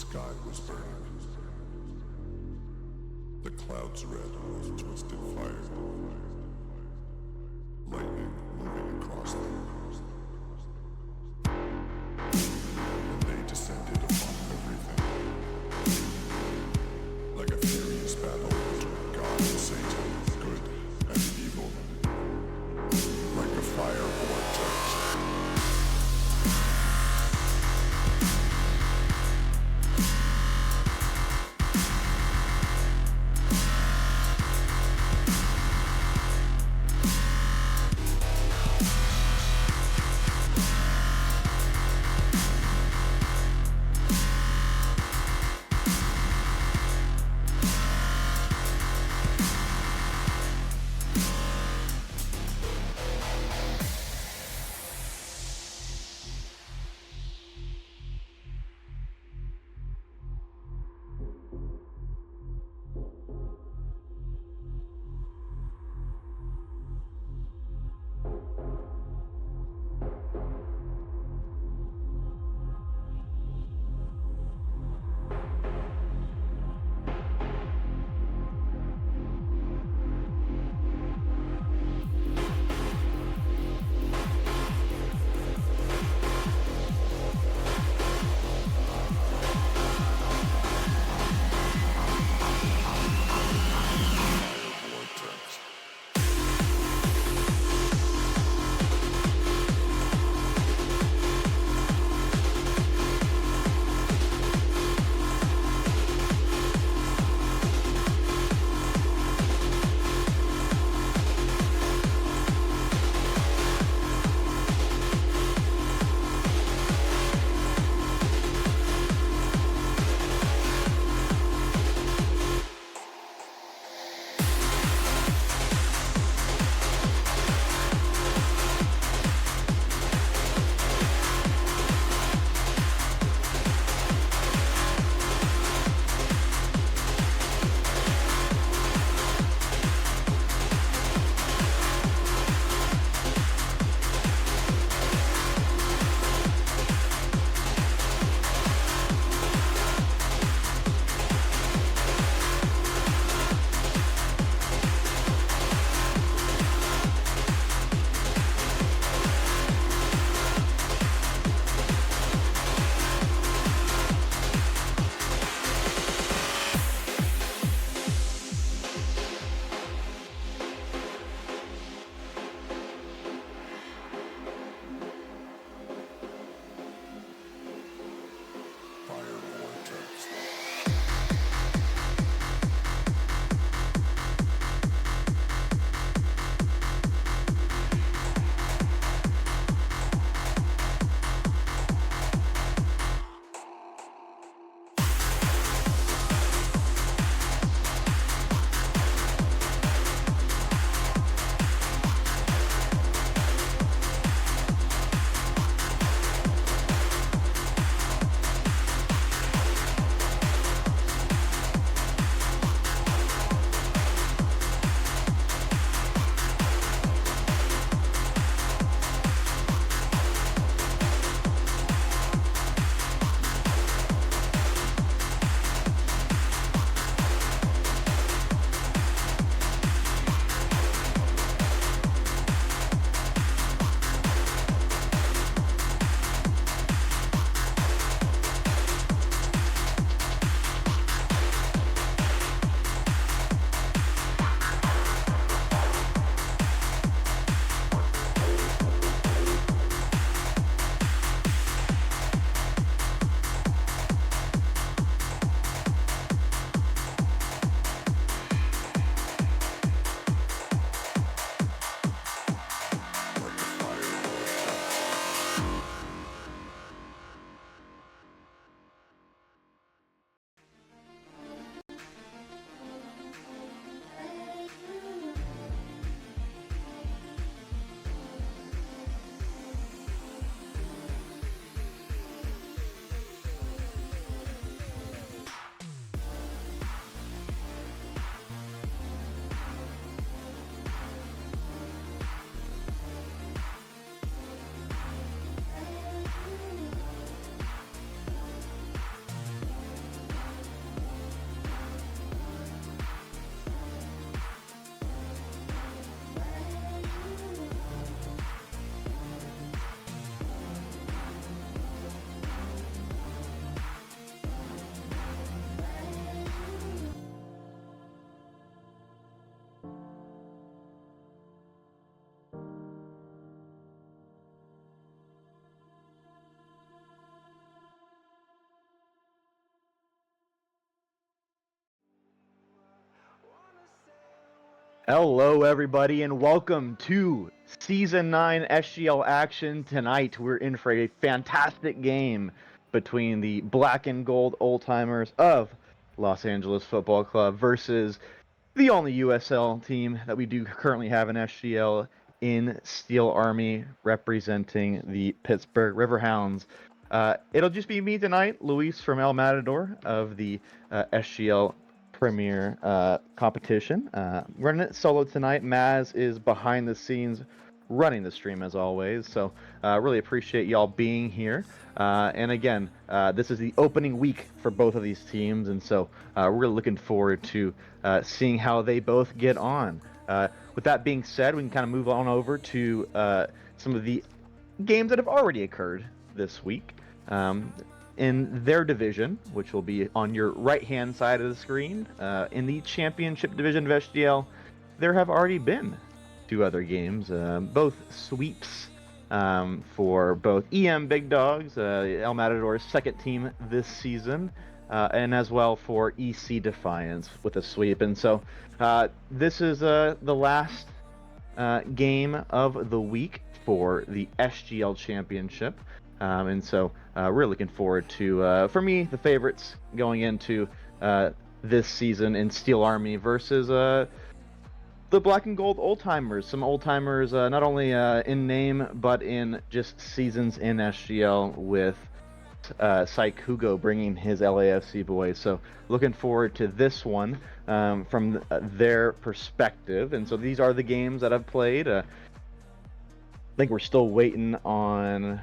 sky was burning. The clouds red with twisted fire. Lightning moving across them. And they descended upon everything. Like a furious battle between God and Satan, good and evil. Like a fire vortex. Hello, everybody, and welcome to Season 9 SGL action. Tonight, we're in for a fantastic game between the black and gold old-timers of Los Angeles Football Club versus the only USL team that we do currently have in SGL in Steel Army, representing the Pittsburgh Riverhounds. It'll just be me tonight, Luis from El Matador of the SGL Premier competition. Running it solo tonight. Maz is behind the scenes running the stream as always, so really appreciate y'all being here. And again, this is the opening week for both of these teams, and so we're really looking forward to seeing how they both get on. With that being said, we can kind of move on over to some of the games that have already occurred this week. In their division, which will be on your right-hand side of the screen, in the championship division of SGL, there have already been two other games, both sweeps for both EM Big Dogs, El Matador's second team this season, and as well for EC Defiance with a sweep. And so this is the last game of the week for the SGL Championship. And so we're looking forward to, for me, the favorites going into this season in Steel Army versus the black and gold old timers. Some old timers, not only in name but in just seasons in SGL, with Syke Hugo bringing his LAFC boys. So looking forward to this one from their perspective. And so these are the games that I've played. I think we're still waiting on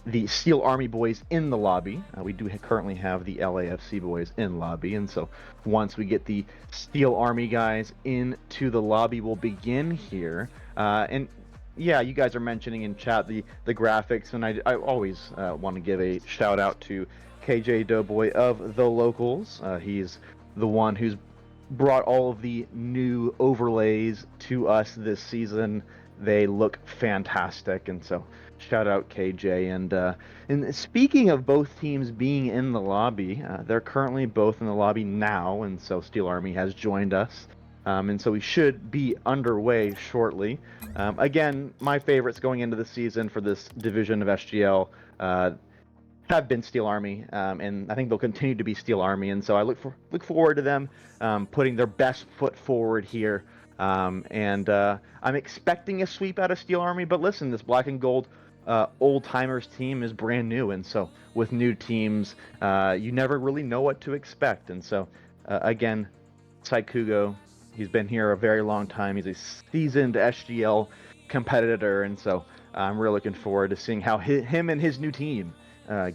the Steel Army boys in the lobby. We do currently have the LAFC boys in lobby, and so once we get the Steel Army guys into the lobby, we'll begin here. And yeah, you guys are mentioning in chat the graphics, and I always want to give a shout out to KJ Doughboy of the Locals. He's the one who's brought all of the new overlays to us this season. They look fantastic, and so shout out KJ. And speaking of both teams being in the lobby, they're currently both in the lobby now, and so Steel Army has joined us. And so we should be underway shortly. Again, my favorites going into the season for this division of SGL have been Steel Army, and I think they'll continue to be Steel Army. And so I look forward to them putting their best foot forward here. And I'm expecting a sweep out of Steel Army, but listen, this black and gold old timers team is brand new, and so with new teams, you never really know what to expect. And so again, Syke Hugo, he's been here a very long time. He's a seasoned SGL competitor, and so I'm really looking forward to seeing how him and his new team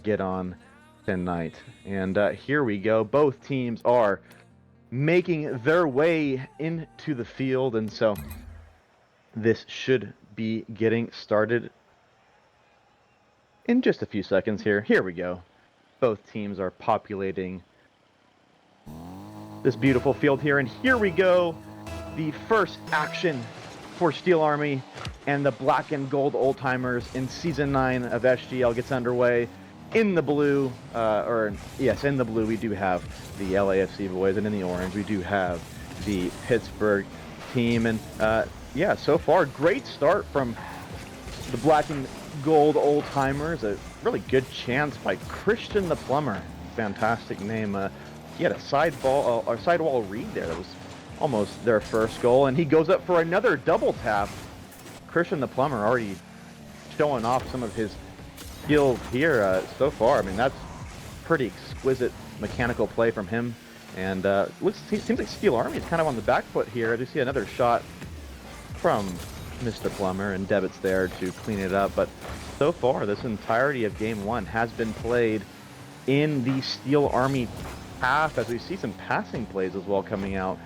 get on tonight. And here we go. Both teams are making their way into the field, and so this should be getting started in just a few seconds here. Here we go. Both teams are populating this beautiful field here, and here we go. The first action for Steel Army and the black and gold old timers in season 9 of SGL gets underway. In the blue, in the blue, we do have the LAFC boys, and in the orange, we do have the Pittsburgh team. And yeah, so far, great start from the black and gold old timers. A really good chance by Christian the Plumber. Fantastic name. He had a sidewall read there. That was almost their first goal, and he goes up for another double tap. Christian the Plumber already showing off some of his skills here so far. I mean, that's pretty exquisite mechanical play from him. And seems like Steel Army is kind of on the back foot here. I do see another shot from Mr. Plummer, and Devitt's there to clean it up. But so far, this entirety of Game 1 has been played in the Steel Army half, as we see some passing plays as well coming out.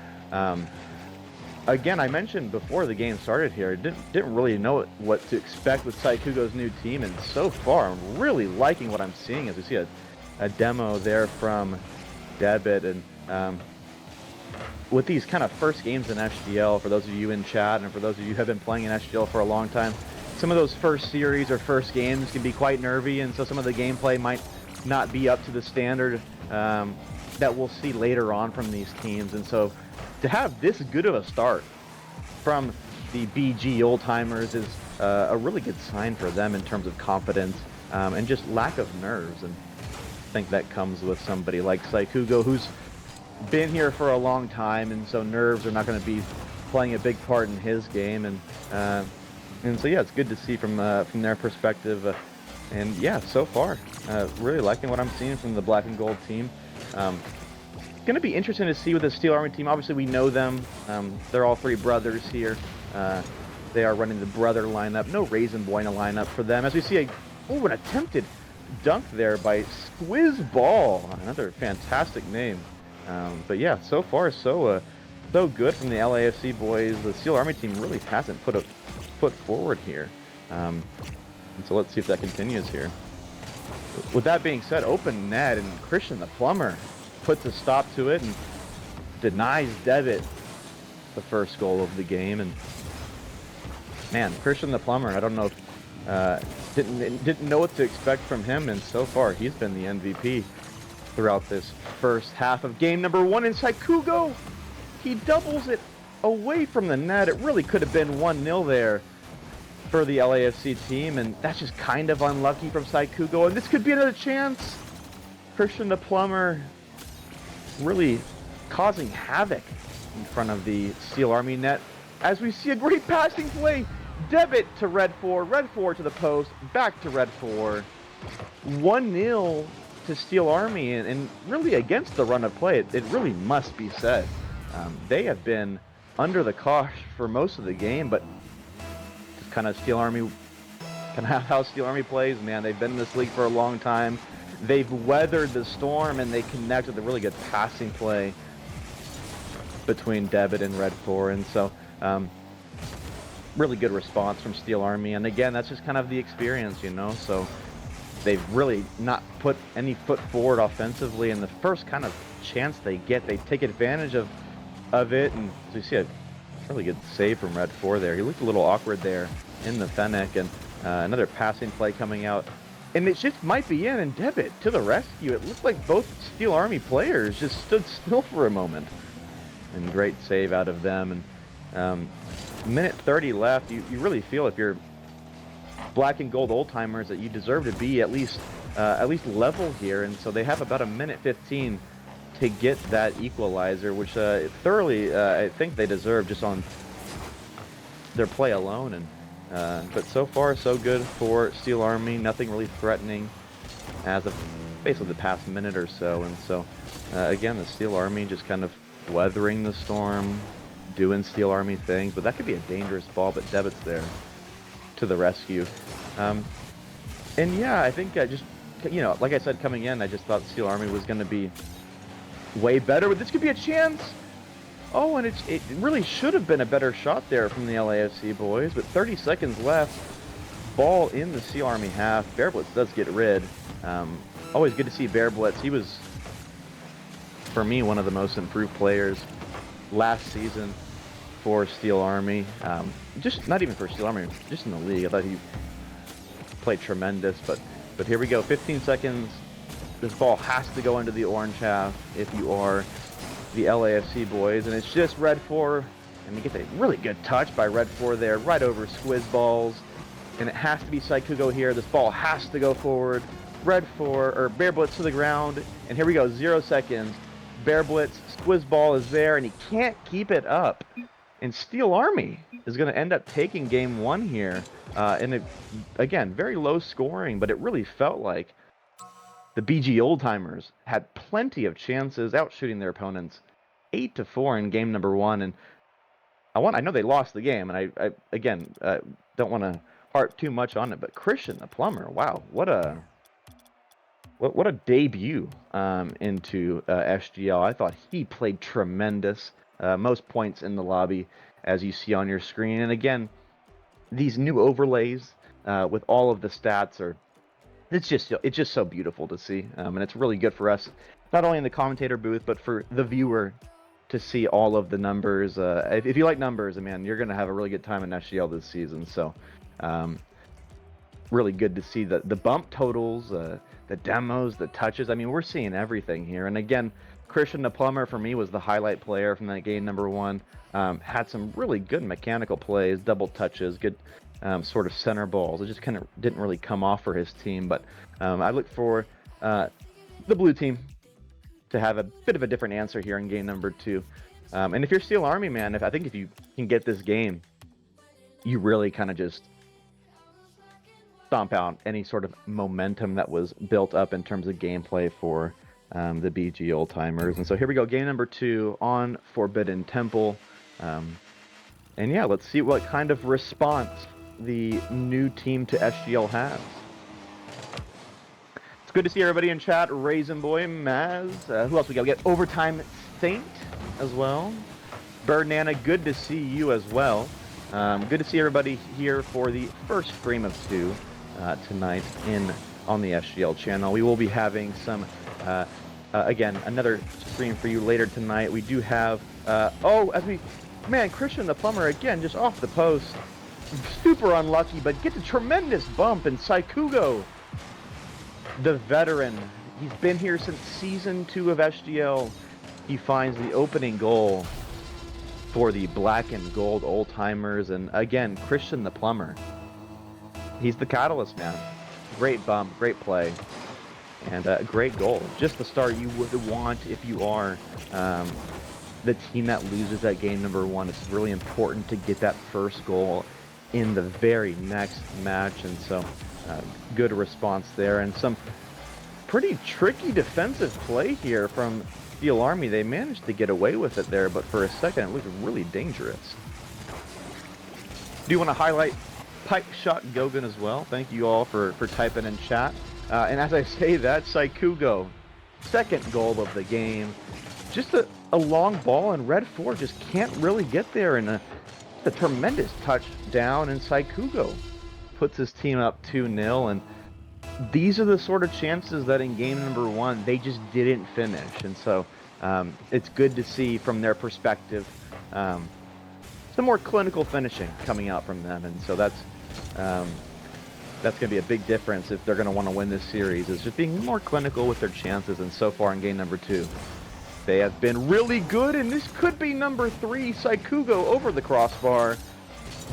Again, I mentioned before the game started here, didn't really know what to expect with Syke Hugo's new team, and so far I'm really liking what I'm seeing as we see a demo there from Devitt. And with these kind of first games in SGL, for those of you in chat and for those of you who have been playing in SGL for a long time, some of those first series or first games can be quite nervy, and so some of the gameplay might not be up to the standard that we'll see later on from these teams. And so to have this good of a start from the BG old timers is a really good sign for them in terms of confidence and just lack of nerves. And I think that comes with somebody like Saikugo, who's been here for a long time, and so nerves are not going to be playing a big part in his game. And so yeah, it's good to see from their perspective. And yeah, so far, really liking what I'm seeing from the black and gold team. Going to be interesting to see with the Steel Army team. Obviously, we know them. They're all three brothers here. They are running the brother lineup. No Raisin Boy in a lineup for them. As we see an attempted dunk there by Squiz Ball. Another fantastic name. But yeah, so far so good from the LAFC boys. The Steel Army team really hasn't put a foot forward here. And so let's see if that continues here. With that being said, open net, and Christian the Plumber puts a stop to it and denies Devitt the first goal of the game. And man, Christian the Plumber, I don't know if didn't know what to expect from him, and so far he's been the MVP throughout this first half of game number 1. And Saikugo, he doubles it away from the net. It really could have been 1-0 there for the LAFC team, and that's just kind of unlucky from Saikugo. And this could be another chance. Christian the Plumber really causing havoc in front of the Steel Army net, as we see a great passing play. Devitt to Red 4, Red 4 to the post, back to Red 4. 1-0 to Steel Army, and really against the run of play, it really must be said. They have been under the cosh for most of the game, but just kind of Steel Army, kind of how Steel Army plays, man. They've been in this league for a long time. They've weathered the storm, and they connect with a really good passing play between Devitt and Red 4, and so really good response from Steel Army. And again, that's just kind of the experience, you know. So they've really not put any foot forward offensively, and the first kind of chance they get, they take advantage of it. And so you see a really good save from Red 4 there. He looked a little awkward there in the Fennec, and another passing play coming out. And it just might be in, and Devitt to the rescue. It looked like both Steel Army players just stood still for a moment. And great save out of them. And minute 30 left. You really feel, if you're black and gold old timers, that you deserve to be at least level here. And so they have about a minute 15 to get that equalizer, which thoroughly I think they deserve just on their play alone. And but so far so good for Steel Army. Nothing really threatening as of basically the past minute or so. And so again, the Steel Army just kind of weathering the storm, doing Steel Army things. But that could be a dangerous ball, but Devitt's there to the rescue. And yeah, I think just, you know, like I said, coming in, I just thought Steel Army was going to be way better, but this could be a chance. Oh, and it really should have been a better shot there from the LAFC boys, but 30 seconds left. Ball in the Steel Army half. Bearblitz does get rid. Always good to see Bearblitz. He was, for me, one of the most improved players last season for Steel Army. Just not even for Steel Army, just in the league. I thought he played tremendous, but here we go. 15 seconds. This ball has to go into the orange half if you are the LAFC boys, and it's just Red 4, and we get a really good touch by Red 4 there, right over Squiz Balls, and it has to be Saikugo here. This ball has to go forward. Red 4, or Bearblitz to the ground, and here we go, 0 seconds. Bearblitz, Squiz Ball is there, and he can't keep it up. And Steel Army is going to end up taking game 1 here. And again, very low scoring, but it really felt like the BG Old Timers had plenty of chances, out shooting their opponents 8-4 in game number 1. And I know they lost the game, and I again don't want to harp too much on it, but Christian the Plumber, wow, what a debut into SGL. I thought he played tremendous. Most points in the lobby, as you see on your screen. And again, these new overlays with all of the stats it's just so beautiful to see, and it's really good for us, not only in the commentator booth, but for the viewer to see all of the numbers. If you like numbers, man, you're gonna have a really good time in SGL this season. So really good to see the bump totals, the demos, the touches. I mean, we're seeing everything here. And again, Christian the Plumber, for me, was the highlight player from that game, number one. Had some really good mechanical plays, double touches, good sort of center balls. It just kind of didn't really come off for his team, but I look for the blue team to have a bit of a different answer here in game number two. And if you're Steel Army, man, I think if you can get this game, you really kind of just stomp out any sort of momentum that was built up in terms of gameplay for the BG Old Timers. And so here we go, game number two on Forbidden Temple. And yeah, let's see what kind of response the new team to SGL has. It's good to see everybody in chat. Raisin Boy, Maz, who else we got? We got Overtime Saint as well. Bird Nana, good to see you as well. Good to see everybody here for the first stream of two tonight on the SGL channel. We will be having some, again, another stream for you later tonight. We do have, man, Christian the Plumber, again, just off the post. Super unlucky, but gets a tremendous bump, and Saikugo, the veteran, he's been here since Season 2 of SGL. He finds the opening goal for the black and gold Old Timers, and again, Christian the Plumber. He's the catalyst, man. Great bump, great play, and a great goal. Just the start you would want if you are the team that loses that game number one. It's really important to get that first goal in the very next match, and so good response there, and some pretty tricky defensive play here from Steel Army. They managed to get away with it there, but for a second it looked really dangerous. Do you want to highlight Pike Shot Gogan as well? Thank you all for typing in chat. And as I say that, Saikugo, second goal of the game. Just a long ball, and Red 4 just can't really get there, and a tremendous touchdown, and Saikugo puts his team up 2-0, and these are the sort of chances that in game number one they just didn't finish, and so it's good to see from their perspective some more clinical finishing coming out from them, and so that's going to be a big difference if they're going to want to win this series, is just being more clinical with their chances. And so far in game number two, they have been really good, and this could be number three. Saikugo over the crossbar,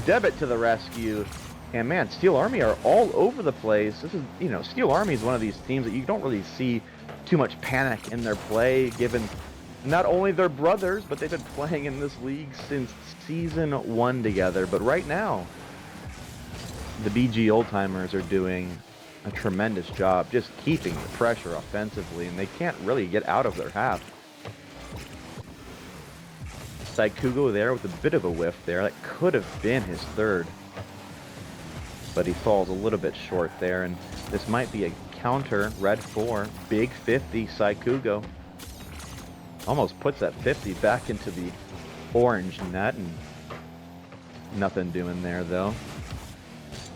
Debit to the rescue, and man, Steel Army are all over the place. This is, Steel Army is one of these teams that you don't really see too much panic in their play, given not only their brothers, but they've been playing in this league since Season 1 together. But right now, the BG Old Timers are doing a tremendous job just keeping the pressure offensively, and they can't really get out of their half. Saikugo there with a bit of a whiff there. That could have been his third, but he falls a little bit short there, and this might be a counter. Red 4, big 50, Saikugo almost puts that 50 back into the orange net, and nothing doing there though.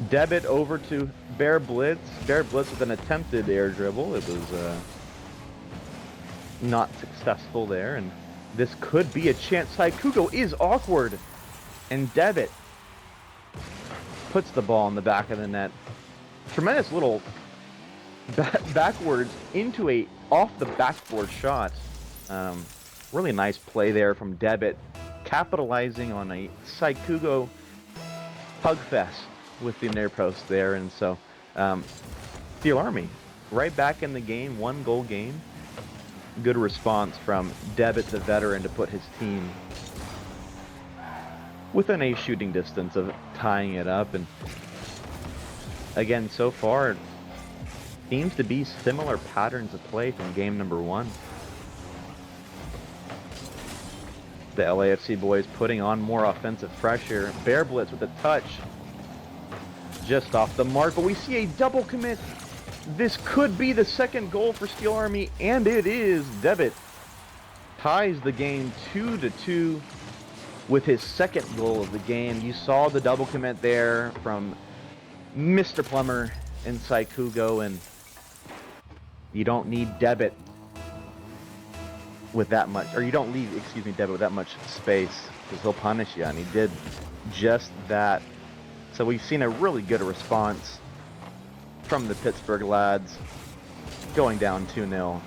Debit over to Bear Blitz. Bear Blitz with an attempted air dribble. It was not successful there, and this could be a chance. Saikugo is awkward, and Debit puts the ball in the back of the net. Tremendous little backwards into a off the backboard shot. Really nice play there from Debit, capitalizing on a Saikugo hug fest with the near post there. And so Steel Army right back in the game, 1-goal game. Good response from Debit, the veteran, to put his team within a shooting distance of tying it up. And again, so far seems to be similar patterns of play from game number one. The LAFC boys putting on more offensive pressure. Bear Blitz with a touch just off the mark, but we see a double commit. This could be the second goal for Steel Army, and it is. Debit ties the game 2-2 with his second goal of the game. You saw the double commit there from Mr. Plumber and Saikugo, and you don't need Debit with that much, or you don't leave, Debit with that much space, because he'll punish you, and he did just that. So we've seen a really good response from the Pittsburgh lads, going down 2-0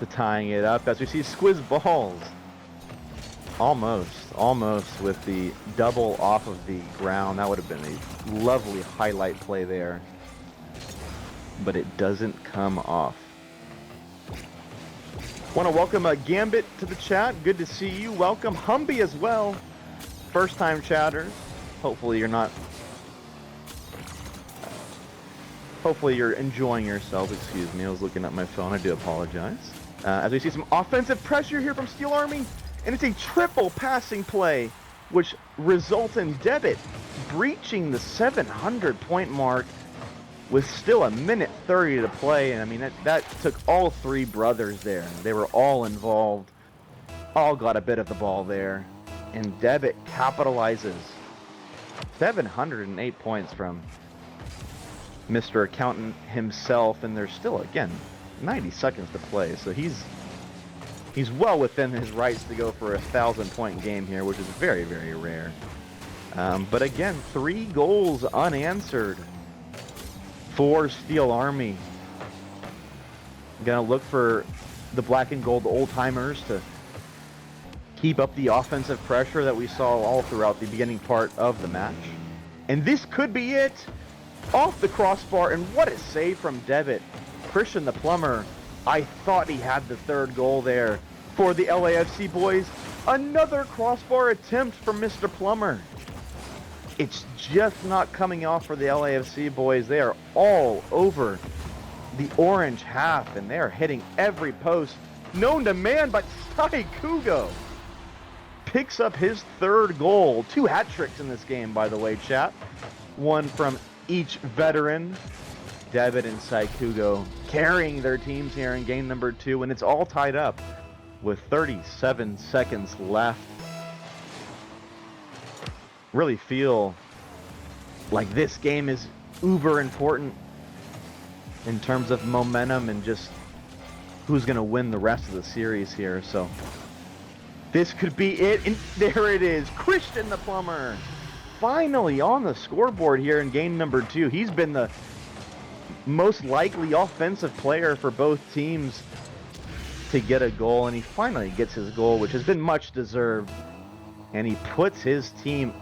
to tying it up as we see Squiz Balls. Almost with the double off of the ground. That would have been a lovely highlight play there. But it doesn't come off. Want to welcome Gambit to the chat. Good to see you. Welcome Humby as well. First time chatters. Hopefully you're enjoying yourself. Excuse me, I was looking at my phone. I do apologize. As we see some offensive pressure here from Steel Army. And it's a triple passing play, which results in Debit breaching the 700-point mark with still a minute 30 to play. And I mean, that took all three brothers there. They were all involved, all got a bit of the ball there. And Debit capitalizes. 708 points from Mr. Accountant himself. And there's still, again, 90 seconds to play. So he's well within his rights to go for a 1,000-point game here, which is very, very rare. But again, 3 goals unanswered for Steel Army. Gonna look for the black and gold old-timers to keep up the offensive pressure that we saw all throughout the beginning part of the match. And this could be it. Off the crossbar, and what a save from Debit. Christian the Plumber, I thought he had the 3rd goal there for the LAFC boys. Another crossbar attempt from Mr. Plummer. It's just not coming off for the LAFC boys. They are all over the orange half, and they're hitting every post known to man, but Sai Kugo picks up his 3rd goal. 2 hat tricks in this game, by the way, chat. One from each veteran. Debit and Sai Kugo carrying their teams here in game number 2, and it's all tied up with 37 seconds left. Really feel like this game is uber important in terms of momentum and just who's going to win the rest of the series here. So this could be it, and there it is. Christian the Plumber finally on the scoreboard here in game number 2. He's been the most likely offensive player for both teams to get a goal, and he finally gets his goal, which has been much deserved, and he puts his team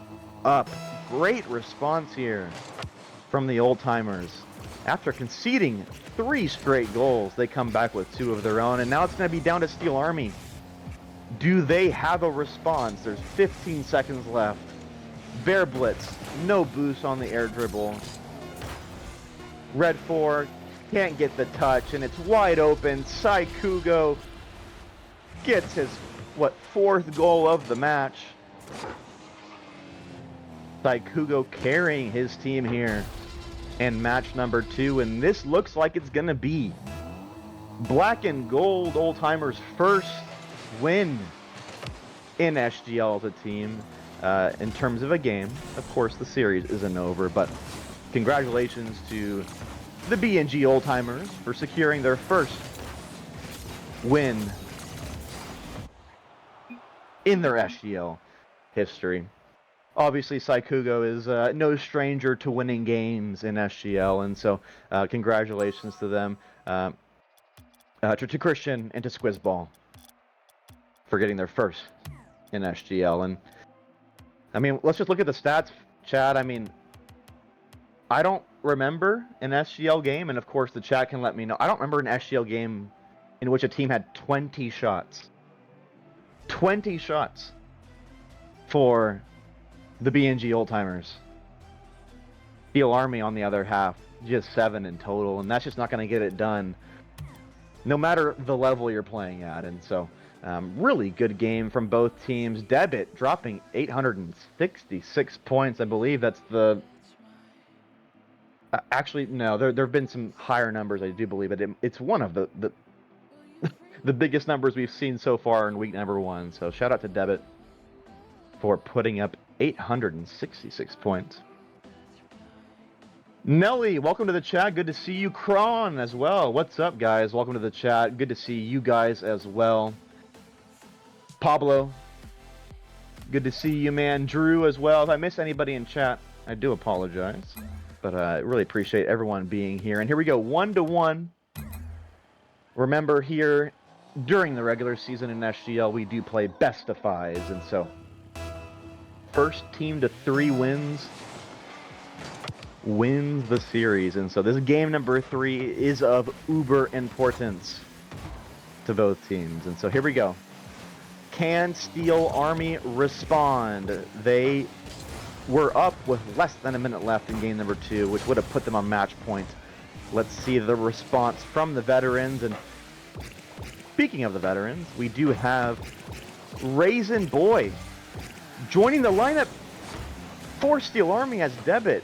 up. Great response here from the old-timers. After conceding 3 straight goals, they come back with 2 of their own, and now it's going to be down to Steel Army. Do they have a response? There's 15 seconds left. Bear blitz, no boost on the air dribble. Red 4 can't get the touch, and it's wide open. Sai Kugo gets his, 4th goal of the match. Sai Kugo carrying his team here in match number 2, and this looks like it's gonna be black and gold old-timers' first win in SGL as a team in terms of a game. Of course, the series isn't over, but congratulations to the B&G old-timers for securing their first win in their SGL history. Obviously, Sai Kugo is no stranger to winning games in SGL, and so congratulations to them, to Christian and to Squizzball for getting their first in SGL. And I mean, let's just look at the stats, Chad. I mean, I don't remember an SGL game, and of course the chat can let me know. I don't remember an SGL game in which a team had 20 shots. 20 shots for the B&G old-timers. Steel Army, on the other half, just 7 in total, and that's just not going to get it done no matter the level you're playing at. And so really good game from both teams. Debit dropping 866 points. I believe that's the... actually, no, there have been some higher numbers, I do believe, but it's one of the the biggest numbers we've seen so far in week number 1. So shout out to Debit for putting up 866 points. Nelly, welcome to the chat. Good to see you. Kron as well. What's up, guys? Welcome to the chat. Good to see you guys as well. Pablo, good to see you, man. Drew as well. If I miss anybody in chat, I do apologize. But I really appreciate everyone being here. And here we go, 1-1. Remember here, during the regular season in SGL, we do play best of fives, and so first team to 3 wins wins the series. And so this game number 3 is of uber importance to both teams. And so here we go. Can Steel Army respond? They were up with less than a minute left in game number 2, which would have put them on match point. Let's see the response from the veterans. And speaking of the veterans, we do have Raisin Boy joining the lineup for Steel Army as debit.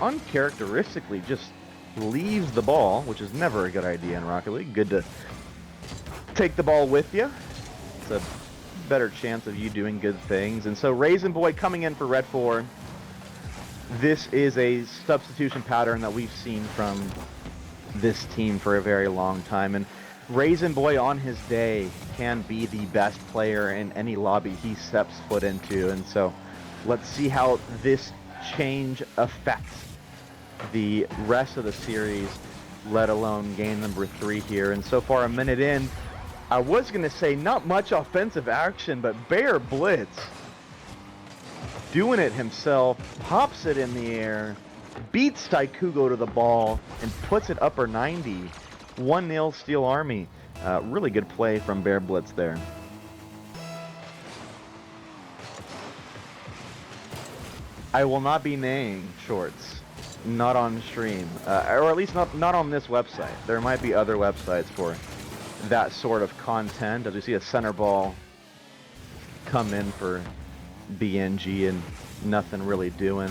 Uncharacteristically just leaves the ball, which is never a good idea in Rocket League. Good to take the ball with you. It's a better chance of you doing good things. And so Raisin Boy coming in for Red 4. This is a substitution pattern that we've seen from this team for a very long time. And Raisin Boy on his day can be the best player in any lobby he steps foot into. And so let's see how this change affects the rest of the series, let alone game number 3 here. And so far, a minute in, I was going to say not much offensive action, but Bear Blitz doing it himself, pops it in the air, beats Taikugo to the ball, and puts it upper 90. 1-0 Steel Army. Really good play from Bear Blitz there. I will not be naming shorts. Not on stream. Or at least not on this website. There might be other websites for that sort of content. As we see a center ball come in for BNG and nothing really doing.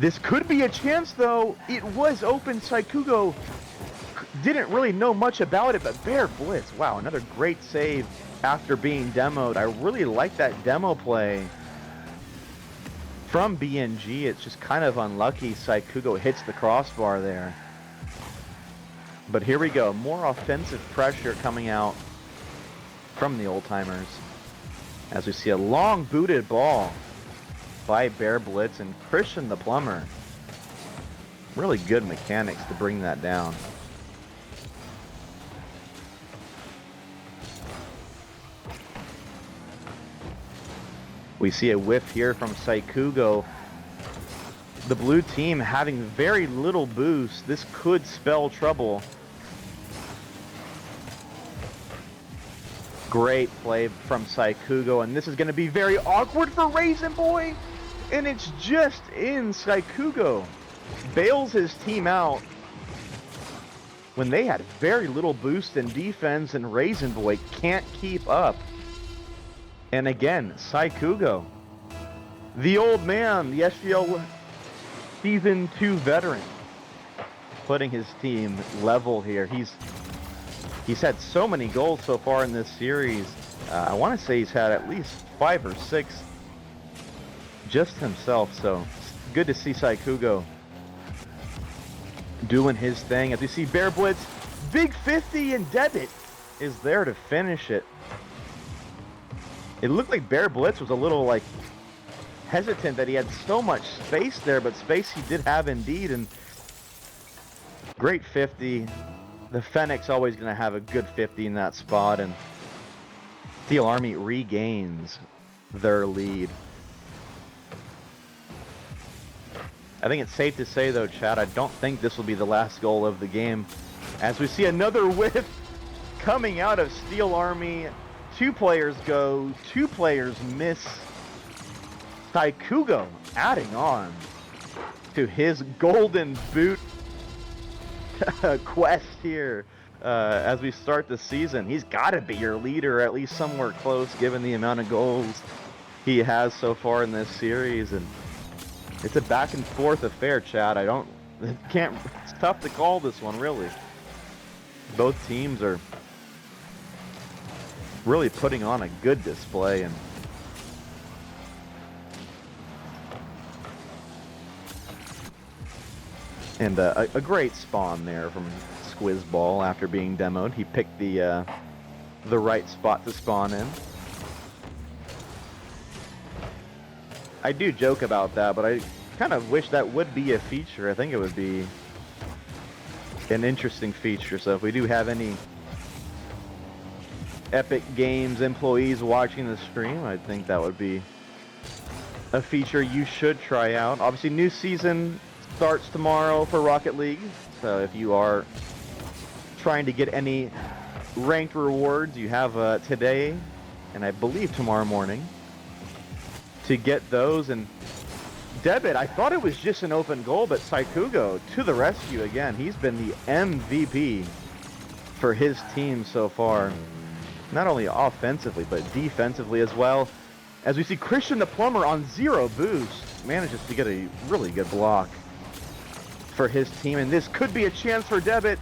This could be a chance though. It was open. Taikugo didn't really know much about it, but Bear Blitz, wow, another great save after being demoed. I really like that demo play from BNG. It's just kind of unlucky Taikugo hits the crossbar there. But here we go, more offensive pressure coming out from the Old Timers as we see a long booted ball by Bear Blitz and Christian the Plumber. Really good mechanics to bring that down. We see a whiff here from Taikugo. The blue team having very little boost. This could spell trouble. Great play from Taikugo, and this is going to be very awkward for Raisin Boy, and it's just in. Taikugo bails his team out when they had very little boost in defense, and Raisin Boy can't keep up. And again, Taikugo, the old man, the SGL Season 2 veteran, putting his team level here. He's had so many goals so far in this series. I want to say he's had at least 5 or 6 just himself. So good to see Taikugo doing his thing. As we see Bear Blitz, big 50, and Debit is there to finish it. It looked like Bear Blitz was a little like hesitant that he had so much space there, but space he did have indeed. And great 50. The Fenix always going to have a good 50 in that spot, and Steel Army regains their lead. I think it's safe to say though, Chad, I don't think this will be the last goal of the game, as we see another whiff coming out of Steel Army. 2 players go, 2 players miss. Taikugo adding on to his golden boot quest here as we start the season. He's got to be your leader, at least somewhere close, given the amount of goals he has so far in this series. And it's a back and forth affair, Chad. It's tough to call this one, really. Both teams are really putting on a good display, and a great spawn there from Squizzball after being demoed. He picked the right spot to spawn in. I do joke about that, but I kind of wish that would be a feature. I think it would be an interesting feature. So if we do have any Epic Games employees watching the stream, I think that would be a feature you should try out. Obviously, new season starts tomorrow for Rocket League, so if you are trying to get any ranked rewards, you have today and I believe tomorrow morning to get those. And Debit, I thought it was just an open goal, but Saikugo to the rescue again. He's been the MVP for his team so far, not only offensively but defensively as well. As we see Christian the Plumber on 0 boost manages to get a really good block for his team, and this could be a chance for Debit,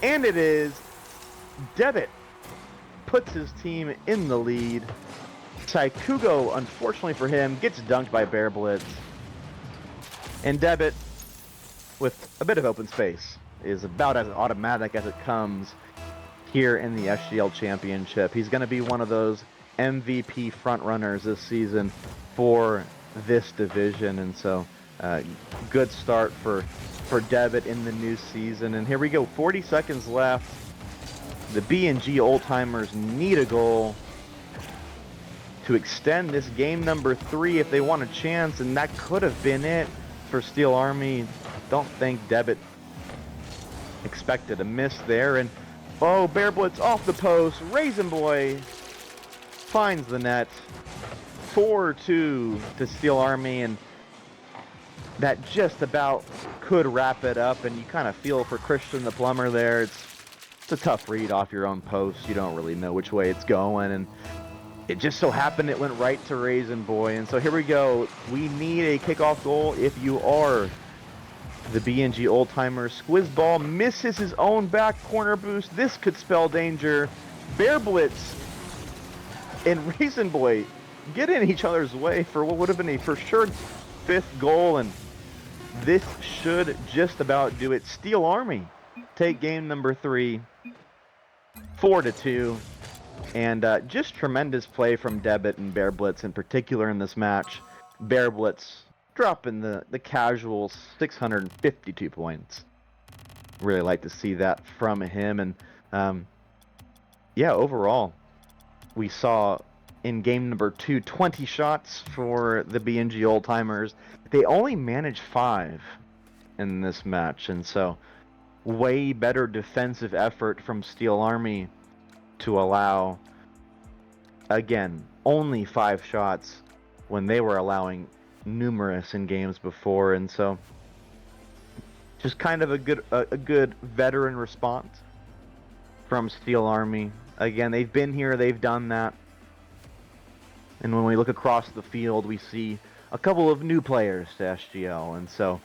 and it is. Debit puts his team in the lead. Saikugo, unfortunately for him, gets dunked by Bear Blitz. And Debit, with a bit of open space, is about as automatic as it comes here in the SGL Championship. He's going to be one of those MVP frontrunners this season for this division. And so, good start for Debit in the new season. And here we go, 40 seconds left. The B&G Old Timers need a goal to extend this game number 3 if they want a chance, and that could have been it for Steel Army. Don't think Debit expected a miss there, and oh, Bear Blitz off the post. Raisin Boy finds the net. 4-2 to Steel Army, and that just about could wrap it up. And you kind of feel for Christian the Plumber there. It's a tough read off your own post. You don't really know which way it's going, and it just so happened it went right to Raisin Boy. And so here we go. We need a kickoff goal if you are the B&G Old Timers. Squizzball misses his own back corner boost. This could spell danger. Bear Blitz and Raisin Boy get in each other's way for what would have been a for sure 5th goal, and this should just about do it. Steel Army take game number 3, 4-2. And just tremendous play from Debit and Bear Blitz in particular in this match. Bear Blitz dropping the casual 652 points. Really like to see that from him. And yeah, overall, we saw in game number 2, 20 shots for the B&G Old Timers. They only managed 5 in this match. And so way better defensive effort from Steel Army to allow, again, only 5 shots when they were allowing numerous in games before. And so just kind of a good veteran response from Steel Army. Again, they've been here, they've done that. And when we look across the field, we see a couple of new players to SGL. And so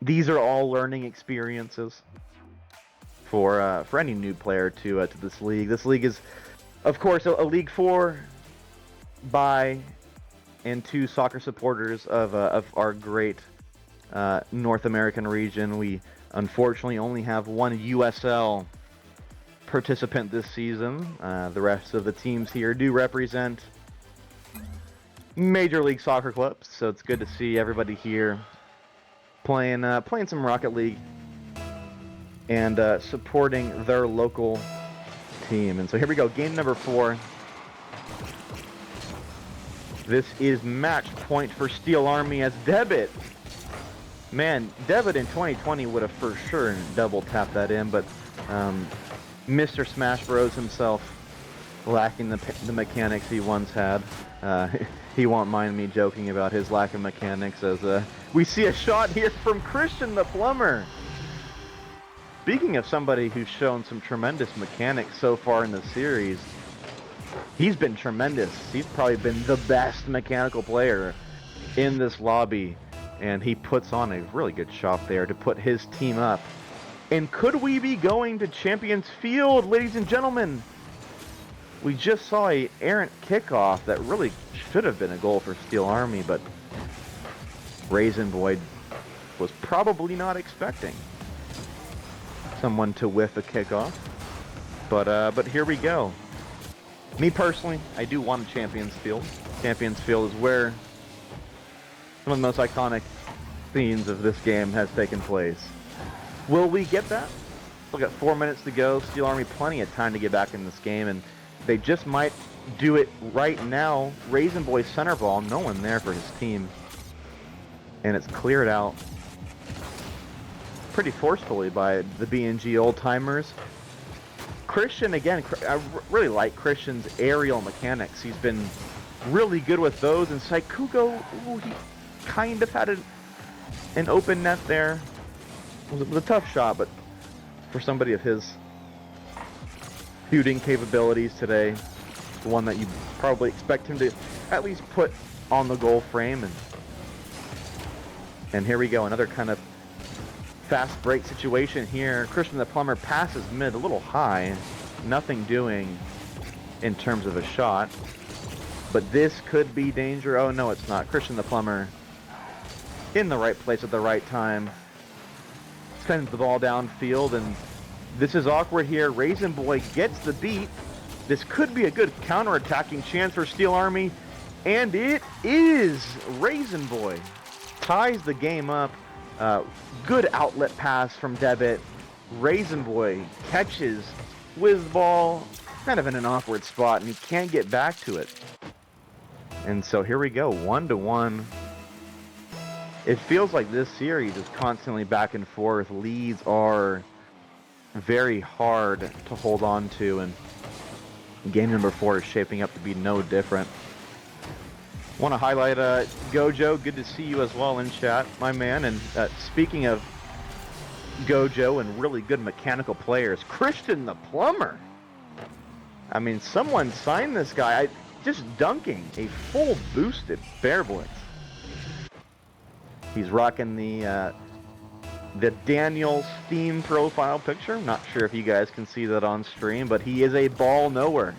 these are all learning experiences for any new player to this league. This league is, of course, a league for, by, and to soccer supporters of our great North American region. We unfortunately only have one USL participant this season. The rest of the teams here do represent Major League Soccer clubs, so it's good to see everybody here playing some Rocket League and supporting their local team. And so here we go, game number 4. This is match point for Steel Army as Debit. Man, Debit in 2020 would have for sure double tapped that in, but Mr. Smash Bros himself lacking the mechanics he once had. He won't mind me joking about his lack of mechanics as we see a shot here from Christian the Plumber. Speaking of somebody who's shown some tremendous mechanics so far in the series, he's been tremendous. He's probably been the best mechanical player in this lobby, and he puts on a really good shot there to put his team up. And could we be going to Champions Field, ladies and gentlemen? We just saw a errant kickoff that really should have been a goal for Steel Army, but Raisin Boy was probably not expecting someone to whiff a kickoff. But here we go. Me personally, I do want a Champions Field. Champions Field is where some of the most iconic scenes of this game has taken place. Will we get that? We've got 4 minutes to go. Steel Army plenty of time to get back in this game, and They just might do it right now. Raisin Boy center ball, no one there for his team. And it's cleared out pretty forcefully by the B&G Old Timers. Christian, again, I really like Christian's aerial mechanics. He's been really good with those. And Saikugo, ooh, he kind of had an open net there. It was a tough shot, but for somebody of his shooting capabilities today, the one that you probably expect him to at least put on the goal frame. And here we go, another kind of fast break situation here. Christian the Plumber passes mid a little high, nothing doing in terms of a shot, but this could be danger. Oh no, it's not. Christian the Plumber in the right place at the right time, sends the ball downfield, and this is awkward here. Raisin Boy gets the beat. This could be a good counter-attacking chance for Steel Army, and it is. Raisin Boy ties the game up. Good outlet pass from Debit. Raisin Boy catches whiz ball, kind of in an awkward spot, and he can't get back to it. And so here we go, 1-1. It feels like this series is constantly back and forth. Leads are very hard to hold on to, and game number 4 is shaping up to be no different. Want to highlight Gojo. Good to see you as well in chat, my man. And speaking of Gojo and really good mechanical players, Christian the Plumber. I mean, someone signed this guy. Just dunking a full boosted Bear Blitz. He's rocking the Daniel's theme profile picture. Not sure if you guys can see that on stream, but he is a ball knower.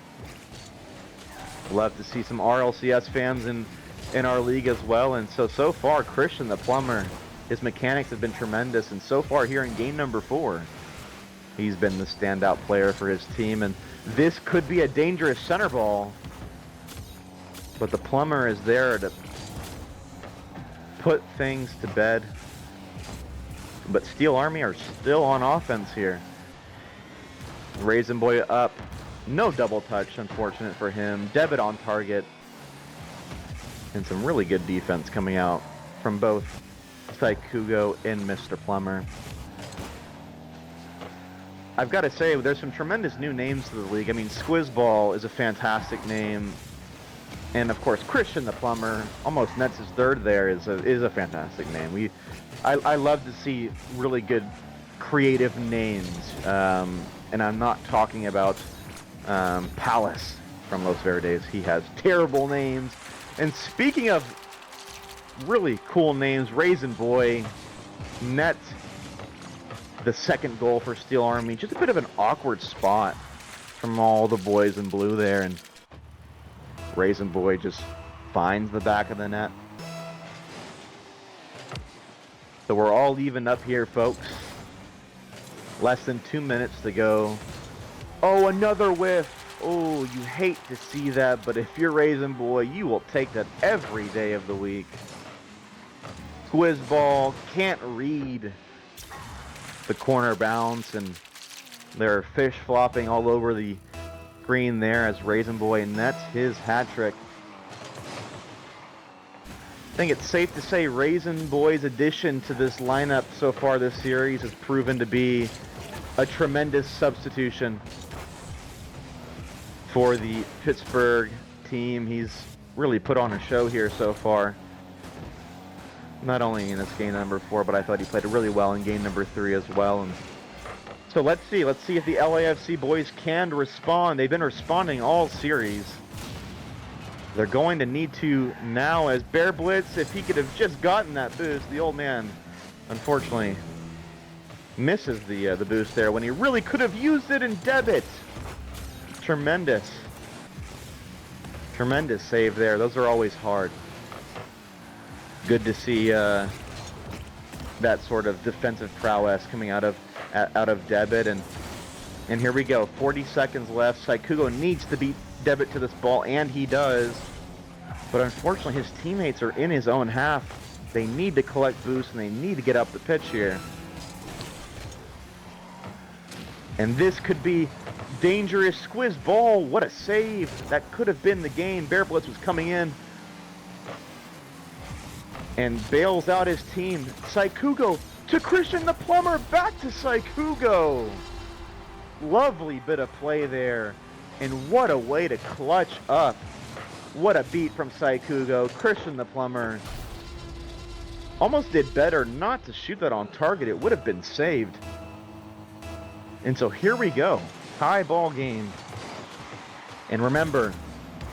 Love to see some RLCS fans in our league as well. And so far, Christian the Plumber, his mechanics have been tremendous. And so far here in game number 4, he's been the standout player for his team. And this could be a dangerous center ball, but the Plumber is there to put things to bed. But Steel Army are still on offense here. Raisin Boy up. No double touch, unfortunate for him. Debit on target. And some really good defense coming out from both Saikugo and Mr. Plumber. I've got to say, there's some tremendous new names to the league. I mean, Squizzball is a fantastic name. And of course, Christian the Plumber, almost nets his third there, is a fantastic name. I love to see really good creative names. And I'm not talking about Palace from Los Verdes. He has terrible names. And speaking of really cool names, Raisin Boy nets the second goal for Steel Army. Just a bit of an awkward spot from all the boys in blue there, and Raisin Boy just finds the back of the net. So we're all even up here, folks. Less than 2 minutes to go. Oh, another whiff. Oh, you hate to see that, but if you're Raisin Boy, you will take that every day of the week. Squizzball can't read the corner bounce, and there are fish flopping all over the green there as Raisin Boy nets his hat trick. I think it's safe to say Raisin Boy's addition to this lineup so far this series has proven to be a tremendous substitution for the Pittsburgh team. He's really put on a show here so far. Not only in this game number 4, but I thought he played really well in game number 3 as well. And so let's see if the LAFC boys can respond. They've been responding all series. They're going to need to now, as Bear Blitz, if he could have just gotten that boost. The old man, unfortunately, misses the boost there when he really could have used it in Debit. Tremendous save there. Those are always hard. Good to see that sort of defensive prowess coming out of Debit, and here we go. 40 seconds left. Saikugo needs to beat Debit to this ball, and he does. But unfortunately, his teammates are in his own half. They need to collect boosts, and they need to get up the pitch here. And this could be Dangerous squiz ball. What a save. That could have been the game. Bear Blitz was coming in and bails out his team. Saikugo to Christian the Plumber. Back to Saikugo. Lovely bit of play there. And what a way to clutch up. What a beat from Saikugo. Christian the Plumber almost did better not to shoot that on target. It would have been saved. And so here we go. Tie ball game. And remember,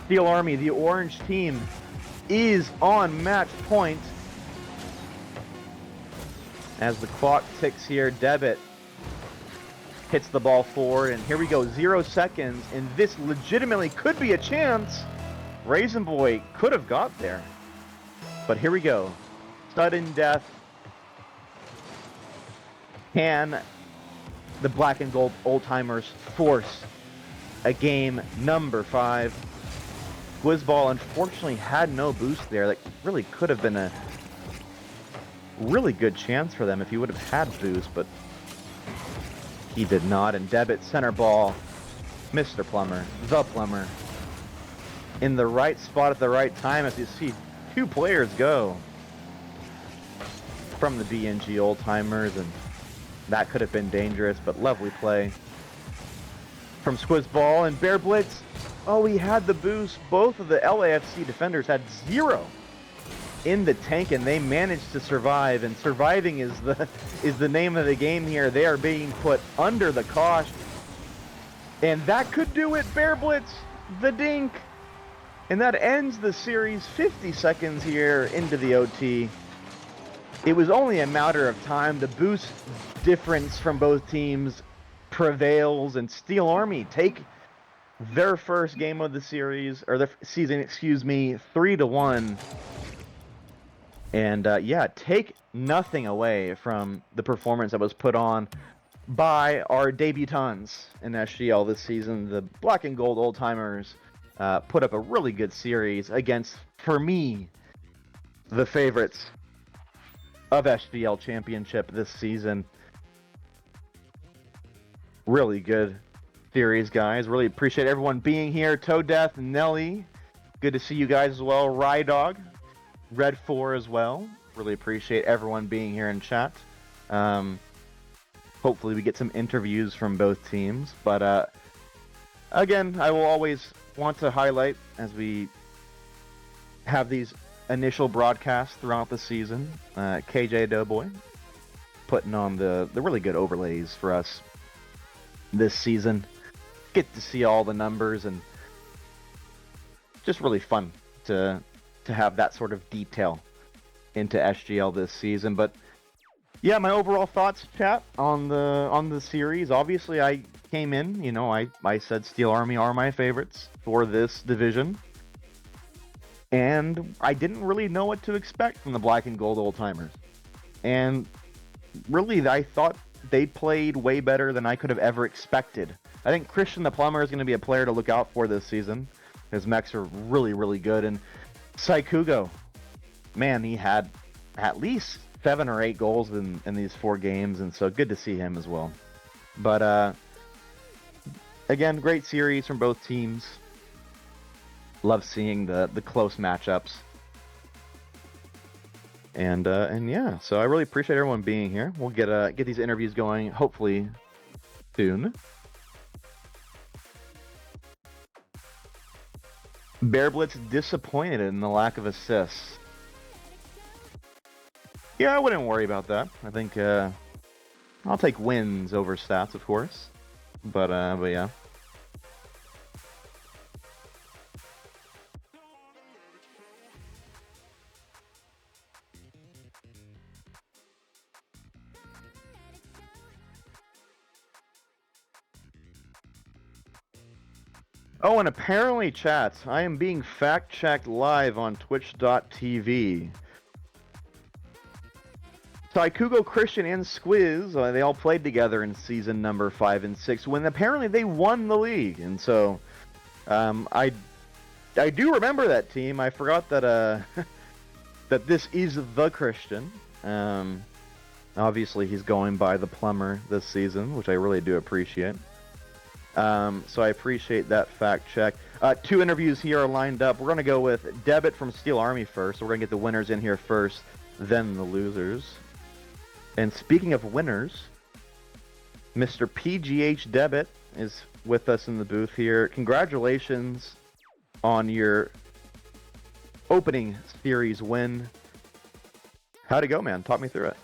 Steel Army, the orange team, is on match point. As the clock ticks here, Debit hits the ball forward, and here we go, 0 seconds, and this legitimately could be a chance. Raisin Boy could have got there. But here we go. Sudden death. Can the black and gold old-timers force a game number 5? Squizzball unfortunately had no boost there. That really could have been a really good chance for them if he would have had boost, but he did not. And Debit center ball. Mr. Plumber, the Plumber, in the right spot at the right time as you see 2 players go from the BNG old-timers, and that could have been dangerous, but lovely play from Squizzball. And Bear Blitz, oh, he had the boost. Both of the LAFC defenders had 0 in the tank, and they managed to survive. And surviving is the name of the game here. They are being put under the cosh, and that could do it. Bear Blitz, the dink, and that ends the series. 50 seconds here into the OT. It was only a matter of time. The boost difference from both teams prevails, and Steel Army take their first game of the series, or the season, excuse me, 3-1. And yeah, take nothing away from the performance that was put on by our debutants in SGL this season. The black and gold old-timers put up a really good series against, for me, the favorites of SGL Championship this season. Really good series, guys. Really appreciate everyone being here. Toe Death, Nelly, good to see you guys as well. Rydog, Red 4 as well. Really appreciate everyone being here in chat. Hopefully we get some interviews from both teams. But again, I will always want to highlight, as we have these initial broadcasts throughout the season, KJ Doughboy putting on the really good overlays for us this season. Get to see all the numbers, and just really fun to have that sort of detail into SGL this season. But yeah, my overall thoughts, chat, on the series. Obviously, I came in, I said Steel Army are my favorites for this division, and I didn't really know what to expect from the black and gold old-timers. And really, I thought they played way better than I could have ever expected. I think Christian the Plumber is going to be a player to look out for this season. His mechs are really, really good. And Saikugo, man, he had at least 7 or 8 goals in these 4 games, and so good to see him as well. But again, great series from both teams. Love seeing the close matchups. And yeah, so I really appreciate everyone being here. We'll get these interviews going hopefully soon. Bear Blitz disappointed in the lack of assists. Yeah, I wouldn't worry about that. I think I'll take wins over stats, of course. But yeah. Oh, and apparently, chat, I am being fact-checked live on twitch.tv. Saikugo, Christian, and Squiz, they all played together in season number 5 and 6, when apparently they won the league. And so, I do remember that team. I forgot that that this is the Christian. Obviously, he's going by the Plumber this season, which I really do appreciate. So I appreciate that fact check. 2 interviews here are lined up. We're going to go with Debit from Steel Army first. So we're going to get the winners in here first, then the losers. And speaking of winners, Mr. PGH Debit is with us in the booth here. Congratulations on your opening series win. How'd it go, man? Talk me through it.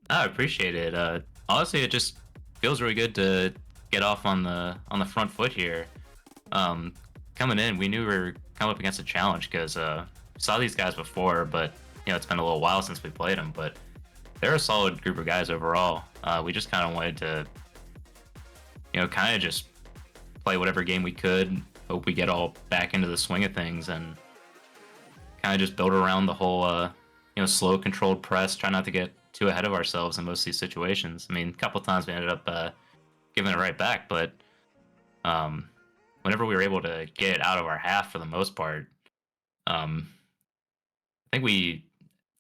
I appreciate it. Honestly, it just feels really good to get off on the front foot here. Coming in, we knew we were coming up against a challenge because saw these guys before, but it's been a little while since we played them. But they're a solid group of guys overall. We just kind of wanted to, kind of just play whatever game we could. Hope we get all back into the swing of things and kind of just build around the whole, slow, controlled press. Try not to get too ahead of ourselves in most of these situations. I mean, a couple of times we ended up giving it right back, but whenever we were able to get it out of our half for the most part, I think we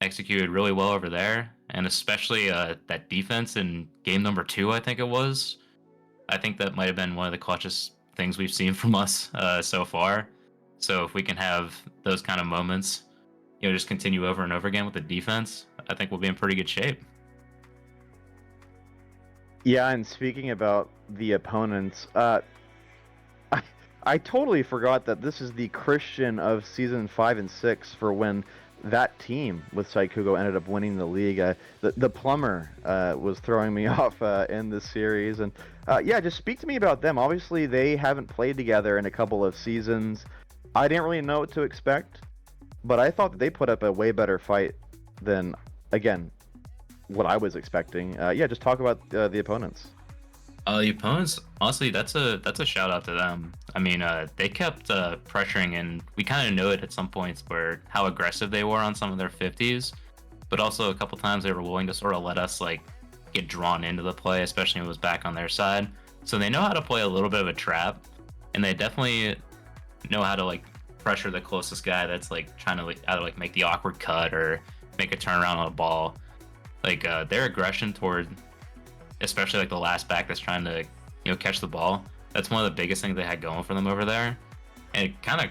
executed really well over there, and especially that defense in game number 2, I think it was. I think that might have been one of the clutchest things we've seen from us so far. So if we can have those kind of moments, just continue over and over again with the defense, I think we'll be in pretty good shape. Yeah, and speaking about the opponents, I totally forgot that this is the Christian of season 5 and 6 for when that team with Saikugo ended up winning the league. The plumber was throwing me off in this series, and yeah, just speak to me about them. Obviously, they haven't played together in a couple of seasons. I didn't really know what to expect, but I thought that they put up a way better fight than, again, what I was expecting. Yeah, just talk about the opponents. The opponents, honestly, that's a shout out to them. I mean, they kept pressuring, and we kind of knew it at some points where how aggressive they were on some of their 50s, but also a couple times they were willing to sort of let us get drawn into the play, especially when it was back on their side. So they know how to play a little bit of a trap, and they definitely know how to pressure the closest guy that's trying to either make the awkward cut or make a turnaround on a ball. Their aggression toward, especially the last back that's trying to catch the ball, that's one of the biggest things they had going for them over there, and it kind of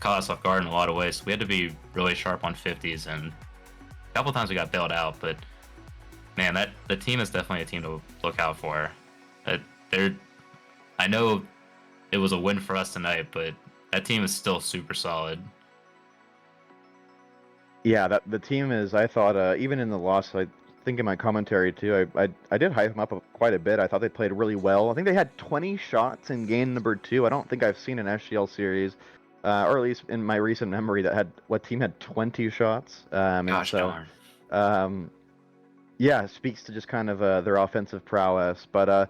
caught us off guard in a lot of ways. So we had to be really sharp on 50s, and a couple times we got bailed out. But man, the team is definitely a team to look out for. I know it was a win for us tonight, but that team is still super solid. Yeah, that the team is. I thought even in the loss, I think in my commentary too, I did hype them up quite a bit. I thought they played really well. I think they had 20 shots in game number 2. I don't think I've seen an SGL series, or at least in my recent memory, that had what team had 20 shots. Gosh darn. Yeah, speaks to just kind of their offensive prowess. But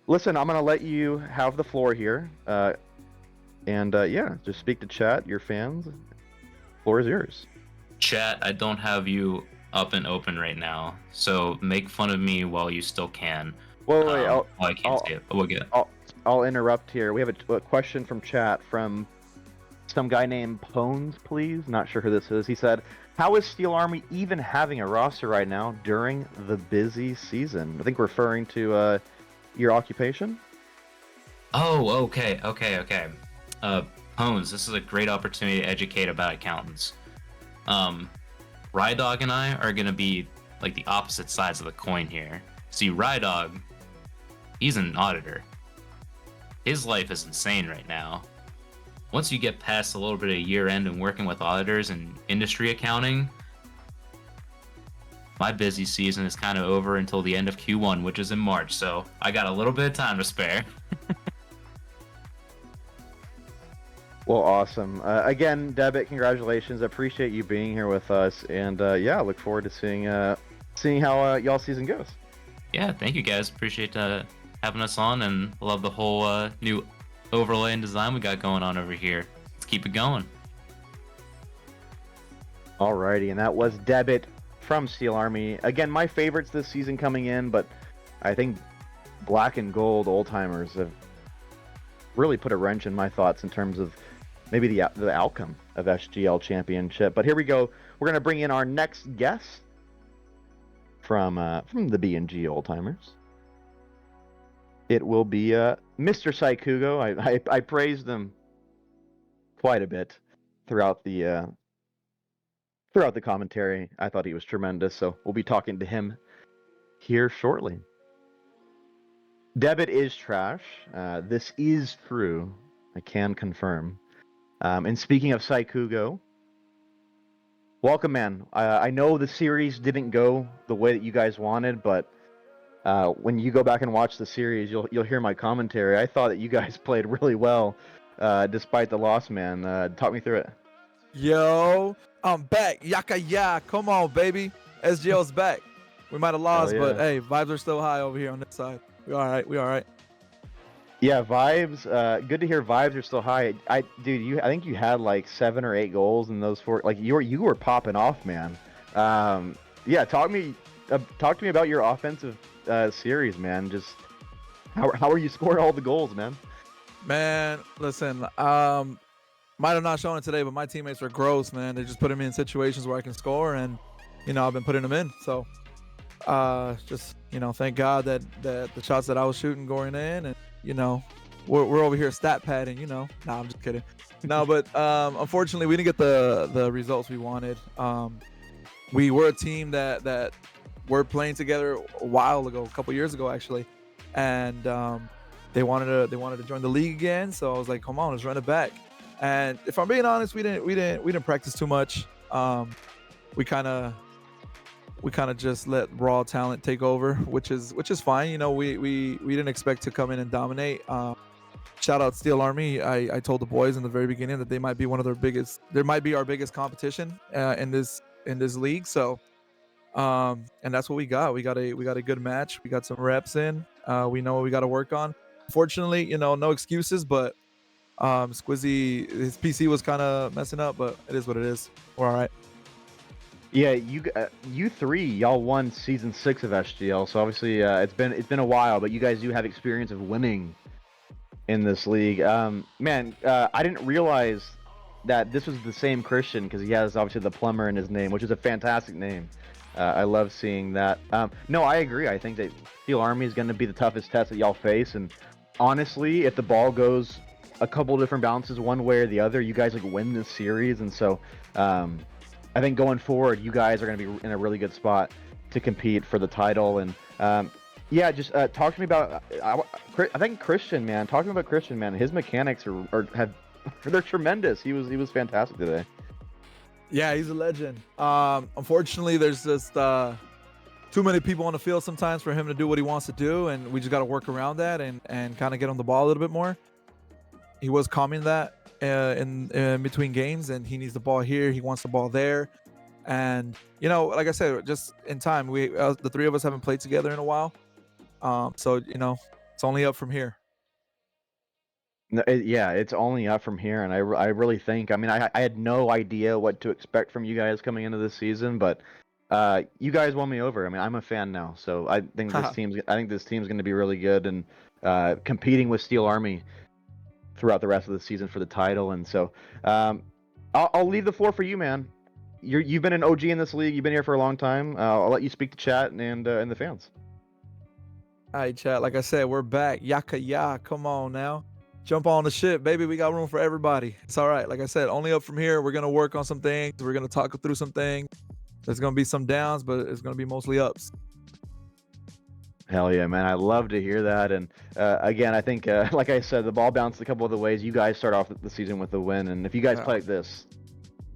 listen, I'm gonna let you have the floor here, and yeah, just speak to chat, your fans. Floor is yours. Chat, I don't have you up and open right now, so make fun of me while you still can. Well, wait, I can't see it, but we'll get it. I'll interrupt here. We have a question from chat from some guy named Pones, please. Not sure who this is. He said, how is Steel Army even having a roster right now during the busy season? I think referring to your occupation. Oh, okay. Pones, this is a great opportunity to educate about accountants. Rydog and I are gonna be the opposite sides of the coin here. See, Rydog, he's an auditor. His life is insane right now. Once you get past a little bit of year end and working with auditors and industry accounting, my busy season is kind of over until the end of Q1, which is in March, so I got a little bit of time to spare. Well, awesome. Again, Debit, congratulations. I appreciate you being here with us, and yeah, I look forward to seeing how y'all season goes. Yeah, thank you guys. Appreciate having us on, and love the whole new overlay and design we got going on over here. Let's keep it going. Alrighty, and that was Debit from Steel Army. Again, my favorites this season coming in, but I think Black and Gold Old Timers have really put a wrench in my thoughts in terms of maybe the outcome of SGL Championship. But here we go. We're going to bring in our next guest from the B&G Old Timers. It will be Mr. Saikugo. I praised him quite a bit throughout the commentary. I thought he was tremendous, so we'll be talking to him here shortly. Debit is trash. This is true. I can confirm. And speaking of Saikugo, welcome, man. I know the series didn't go the way that you guys wanted, but when you go back and watch the series, you'll hear my commentary. I thought that you guys played really well, despite the loss, man. Talk me through it. Yo, I'm back. Yaka ya. Come on, baby. SGL's back. We might have lost, Hell yeah. but hey, vibes are still high over here on this side. We all right. We all right. Yeah, vibes. Good to hear. Vibes are still high. I think you had like 7 or 8 goals in those 4. Like you were popping off, man. Yeah, talk to me about your offensive series, man. Just how are you scoring all the goals, man? Man, listen. Might have not shown it today, but my teammates are gross, man. They just put me in situations where I can score, and I've been putting them in. So, just thank God that the shots that I was shooting going in, and we're over here stat padding. Nah, I'm just kidding. No, but unfortunately, we didn't get the results we wanted. We were a team that were playing together a while ago, a couple years ago actually, and they wanted to join the league again. So I was like, come on, let's run it back. And if I'm being honest, we didn't practice too much. We kind of just let raw talent take over, which is fine. We didn't expect to come in and dominate. Shout out Steel Army. I told the boys in the very beginning that they might be our biggest competition in this league. So, and that's what we got. We got a good match. We got some reps in. We know what we got to work on. Fortunately, no excuses, but Squizzy, his PC was kind of messing up, but it is what it is. We're all right. Yeah, you three, y'all won season 6 of SGL, so obviously it's been a while, but you guys do have experience of winning in this league. Man, I didn't realize that this was the same Christian because he has obviously the plumber in his name, which is a fantastic name. I love seeing that. No, I agree. I think that Steel Army is going to be the toughest test that y'all face, and honestly, if the ball goes a couple different bounces one way or the other, you guys win this series, and so I think going forward, you guys are going to be in a really good spot to compete for the title. And yeah, just talk to me about. I think Christian, man. Talk to me about Christian, man. His mechanics they're tremendous. He was fantastic today. Yeah, he's a legend. Unfortunately, there's just too many people on the field sometimes for him to do what he wants to do, and we just got to work around that and kind of get on the ball a little bit more. He was calming that in between games, and he needs the ball here. He wants the ball there, and like I said, just in time, we the three of us haven't played together in a while, so it's only up from here. No, yeah, it's only up from here, and I really think. I mean, I had no idea what to expect from you guys coming into this season, but you guys won me over. I mean, I'm a fan now, so I think this team's going to be really good and competing with Steel Army throughout the rest of the season for the title. And so I'll leave the floor for you, man. You've been an OG in this league. You've been here for a long time. I'll let you speak to chat and the fans. All right, chat. Like I said, we're back. Yaka ya. Come on now. Jump on the ship, baby. We got room for everybody. It's all right. Like I said, only up from here. We're going to work on some things. We're going to talk through some things. There's going to be some downs, but it's going to be mostly ups. Hell yeah, man. I love to hear that. And again, I think, like I said, the ball bounced a couple of the ways. You guys start off the season with a win. And if you guys play like this,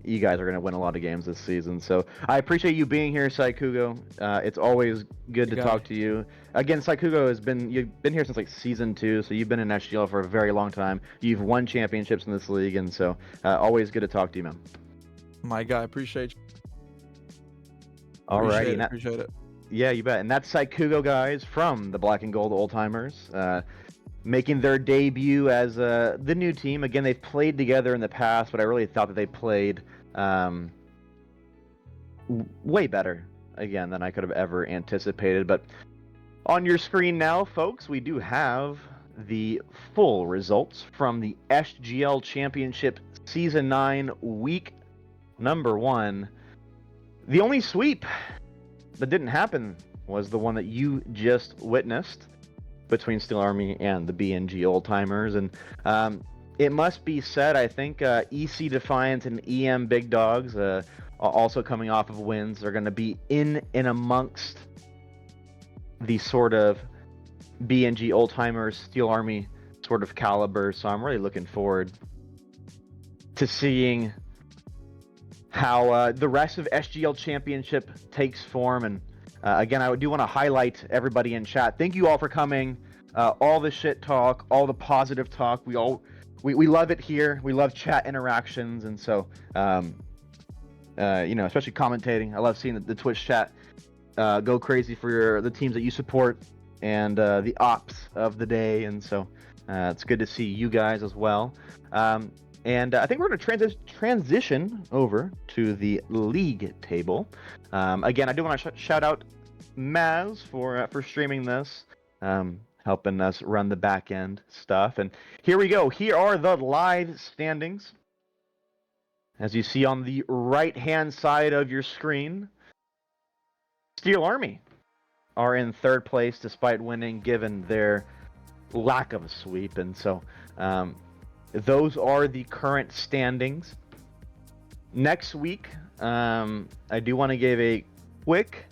you guys are going to win a lot of games this season. So I appreciate you being here, Saikugo. It's always good to talk to you. Again, Saikugo, you've been here since season 2, so you've been in SGL for a very long time. You've won championships in this league, and so always good to talk to you, man. My guy, appreciate you. Alrighty. Appreciate it. Yeah, you bet. And that's Saikugo, guys, from the Black and Gold Old Timers, making their debut as the new team. Again, they've played together in the past, but I really thought that they played way better, again, than I could have ever anticipated. But on your screen now, folks, we do have the full results from the SGL Championship Season 9, Week Number 1. The only sweep that didn't happen was the one that you just witnessed between Steel Army and the BNG Old Timers. And it must be said, I think EC Defiant and EM Big Dogs, also coming off of wins, are going to be in and amongst the sort of BNG Old Timers, Steel Army sort of caliber. So I'm really looking forward to seeing how the rest of SGL Championship takes form. And again, I do want to highlight everybody in chat. Thank you all for coming. All the shit talk, all the positive talk. We love it here. We love chat interactions, and so especially commentating. I love seeing the Twitch chat go crazy for the teams that you support and the ops of the day. And so it's good to see you guys as well. And I think we're going to transition over to the league table. Again, I do want to shout out Maz for streaming this, helping us run the back end stuff. And here we go. Here are the live standings. As you see on the right-hand side of your screen, Steel Army are in third place despite winning, given their lack of a sweep. And so those are the current standings. Next week, I do want to give a quick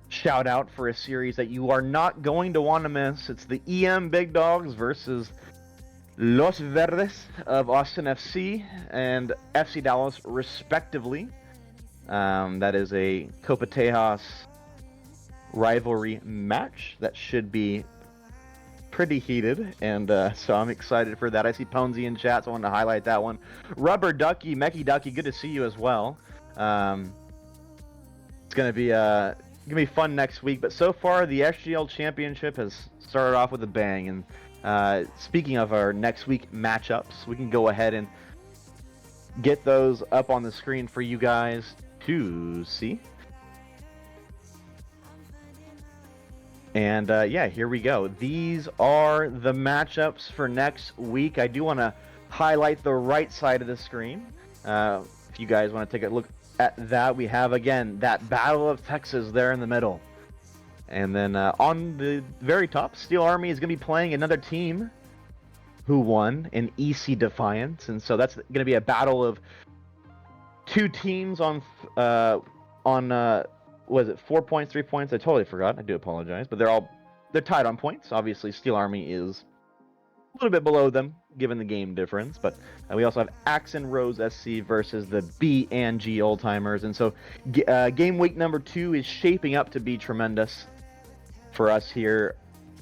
shout out for a series that you are not going to want to miss. It's the EM Big Dogs versus Los Verdes of Austin FC and FC Dallas, respectively. That is a Copa Tejas rivalry match that should be pretty heated, and so I'm excited for that. I see Ponzi in chat, so I wanted to highlight that one. Rubber Ducky, Mecky Ducky, good to see you as well. It's gonna be fun next week, but so far the SGL Championship has started off with a bang. And speaking of our next week matchups, we can go ahead and get those up on the screen for you guys to see. And yeah, here we go. These are the matchups for next week. I do want to highlight the right side of the screen. If you guys want to take a look at that, we have, again, that Battle of Texas there in the middle. And then on the very top, Steel Army is going to be playing another team who won in EC Defiance. And so that's going to be a battle of two teams on was it 4 points, 3 points? I totally forgot. I do apologize, but they're tied on points. Obviously, Steel Army is a little bit below them given the game difference, but we also have Axe and Rose SC versus the B and G Old Timers. And so game week number 2 is shaping up to be tremendous for us here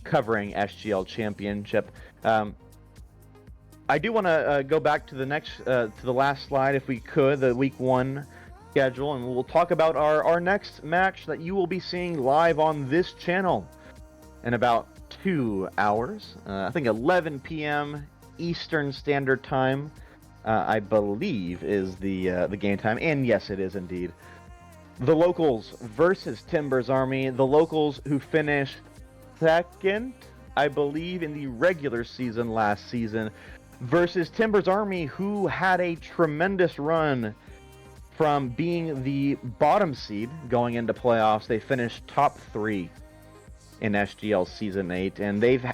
covering SGL Championship. I do want to go back to the last slide if we could, the week 1 schedule, and we'll talk about our next match that you will be seeing live on this channel in about 2 hours. I think 11 p.m. Eastern Standard Time, I believe, is the game time, and yes, it is indeed. The Locals versus Timbers Army. The Locals, who finished second, I believe, in the regular season last season, versus Timbers Army, who had a tremendous run from being the bottom seed going into playoffs. They finished top 3 in SGL Season 8, and they've,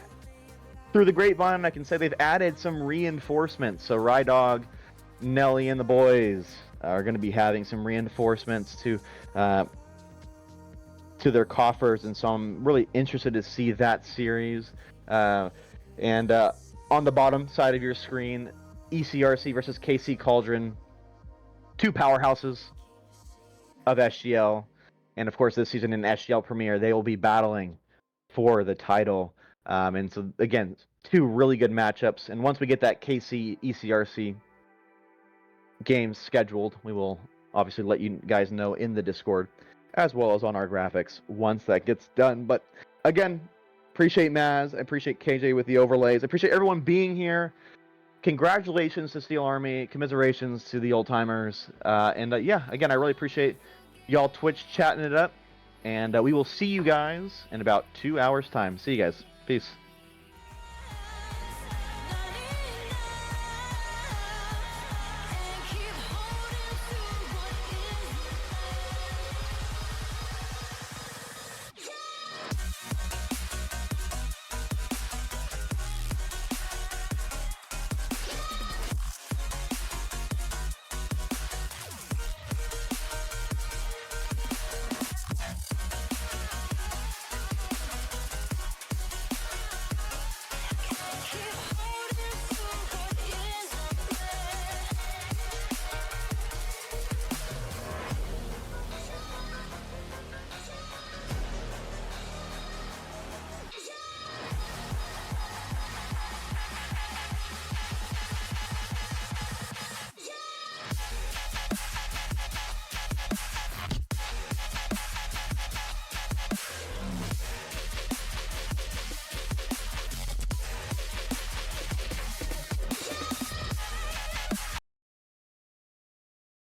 through the grapevine, I can say they've added some reinforcements. So Rydog, Nelly, and the boys are going to be having some reinforcements to their coffers, and so I'm really interested to see that series. And on the bottom side of your screen, ECRC versus KC Cauldron, 2 powerhouses of SGL, and of course this season in SGL Premier they will be battling for the title. And so again, 2 really good matchups, and once we get that KC ECRC game scheduled, we will obviously let you guys know in the Discord as well as on our graphics once that gets done. But again, appreciate Maz, I appreciate KJ with the overlays, I appreciate everyone being here. Congratulations to Steel Army, commiserations to the Old Timers, and yeah, again, I really appreciate y'all Twitch chatting it up, and we will see you guys in about 2 hours time. See you guys. Peace.